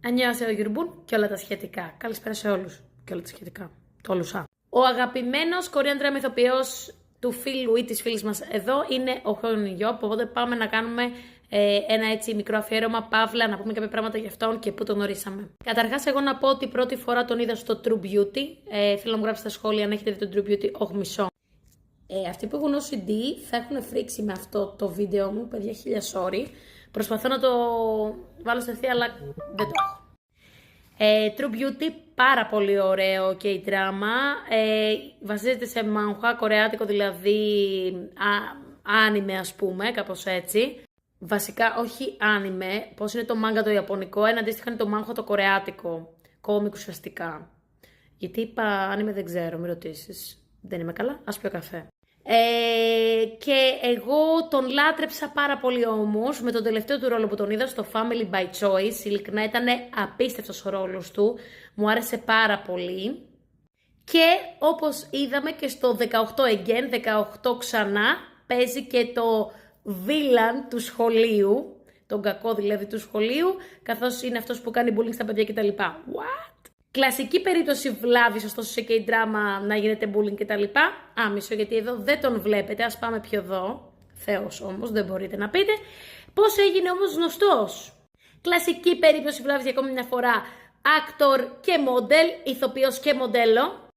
Αννιώσε ο Γιουρμπούν και όλα τα σχετικά. Καλησπέρα σε όλους και όλα τα σχετικά. Το όλουσα. Ο αγαπημένος Korean drama ηθοποιός του φίλου ή της φίλης μας εδώ είναι ο Χον Ιόπ, οπότε πάμε να κάνουμε ένα έτσι μικρό αφιέρωμα, παύλα, να πούμε κάποια πράγματα για αυτόν και πού τον γνωρίσαμε. Καταρχάς, εγώ να πω ότι πρώτη φορά τον είδα στο True Beauty. Θέλω να μου γράψετε στα σχόλια αν έχετε δει το True Beauty, όχι μισό. Αυτοί που έχουν OCD θα έχουν φρίξει με αυτό το βίντεο μου, παιδιά, χίλια sorry. Προσπαθώ να το βάλω στη θεία, αλλά δεν το έχω. True Beauty, πάρα πολύ ωραίο και η δράμα. Βασίζεται σε μανχουά κορεάτικο, δηλαδή άνιμε ας πούμε, κάπως έτσι. Βασικά όχι άνιμε, πώς είναι το μάγκα το ιαπωνικό, ένα αντίστοιχο είναι το μάνχουα το κορεάτικο. Κόμικ ουσιαστικά. Γιατί είπα άνιμε δεν ξέρω, μην ρωτήσεις. Δεν είμαι καλά, ας πιω καφέ. Και εγώ τον λάτρεψα πάρα πολύ όμως με τον τελευταίο του ρόλο που τον είδα στο Family by Choice. Ειλικρινά ήταν απίστευτος ο ρόλος του, μου άρεσε πάρα πολύ. Και όπως είδαμε και στο 18 again, 18 ξανά, παίζει και το villain του σχολείου, τον κακό δηλαδή του σχολείου, καθώς είναι αυτός που κάνει bullying στα παιδιά κτλ. What? Κλασική περίπτωση βλάβης, ωστόσο σε K-drama να γίνεται bullying κτλ. Μισό, γιατί εδώ δεν τον βλέπετε. Ας πάμε πιο εδώ. Θεός όμως, δεν μπορείτε να πείτε. Πώς έγινε όμως γνωστός. Κλασική περίπτωση βλάβης για ακόμη μια φορά. Actor και model, ηθοποιός και μοντέλο.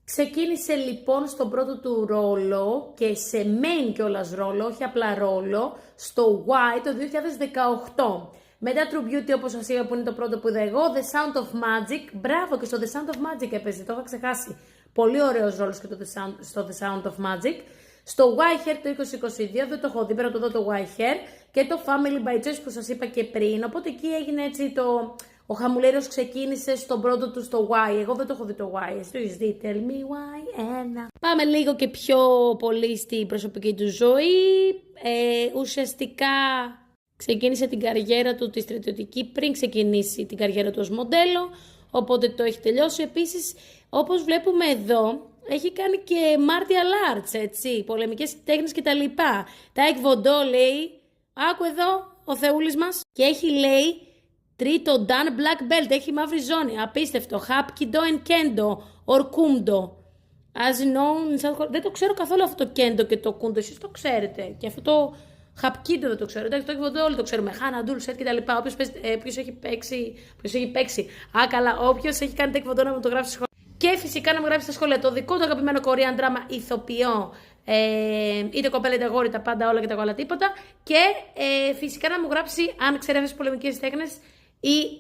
Ξεκίνησε λοιπόν στον πρώτο του ρόλο και σε main κιόλας ρόλο, όχι απλά ρόλο, στο Y το 2018. Μετά True Beauty, όπως σας είπα που είναι το πρώτο που είδα εγώ, The Sound of Magic. Μπράβο, και στο The Sound of Magic έπαιζε, το είχα ξεχάσει. Πολύ ωραίος ρόλος και στο The Sound of Magic. Στο White Hair το 2022, δεν το έχω δει, πρέπει να το δω το White Hair. Και το Family by Choice που σας είπα και πριν. Οπότε εκεί έγινε έτσι ο χαμουλέρος ξεκίνησε στον πρώτο του στο Y. Εγώ δεν το έχω δει το Y. Εσύ το έχεις δει, tell me why, ένα. Πάμε λίγο και πιο πολύ στην προσωπική του ζωή. Ουσιαστικά ξεκίνησε την καριέρα του τη στρατιωτική πριν ξεκινήσει την καριέρα του ως μοντέλο, οπότε το έχει τελειώσει. Επίσης, όπως βλέπουμε εδώ, έχει κάνει και martial arts, έτσι, πολεμικές τέχνες κτλ. Τα εκβοντό λέει, άκου εδώ ο θεούλης μας, και έχει λέει τρίτο Dan Black Belt, έχει μαύρη ζώνη, απίστευτο, Hapkido and Kendo, or Kundo. As known, δεν το ξέρω καθόλου αυτό το Kendo και το Kundo, εσείς το ξέρετε, και αυτό το Χαπκίντο δεν το ξέρω, εντάξει, το Εκβοντό όλοι το ξέρουμε. Χάνα, Ντούλ, Σετ κτλ. Όποιος έχει παίξει. Καλά, όποιος έχει κάνει το Εκβοντό να μου το γράψει στα σχόλια. Και φυσικά να μου γράψει στα σχόλια το δικό του αγαπημένο Korean drama ηθοποιό. Είτε κοπέλα είτε αγόρι, τα πάντα όλα και τα όλα τίποτα. Και φυσικά να μου γράψει αν ξέρει αυτές τις πολεμικές τέχνες ή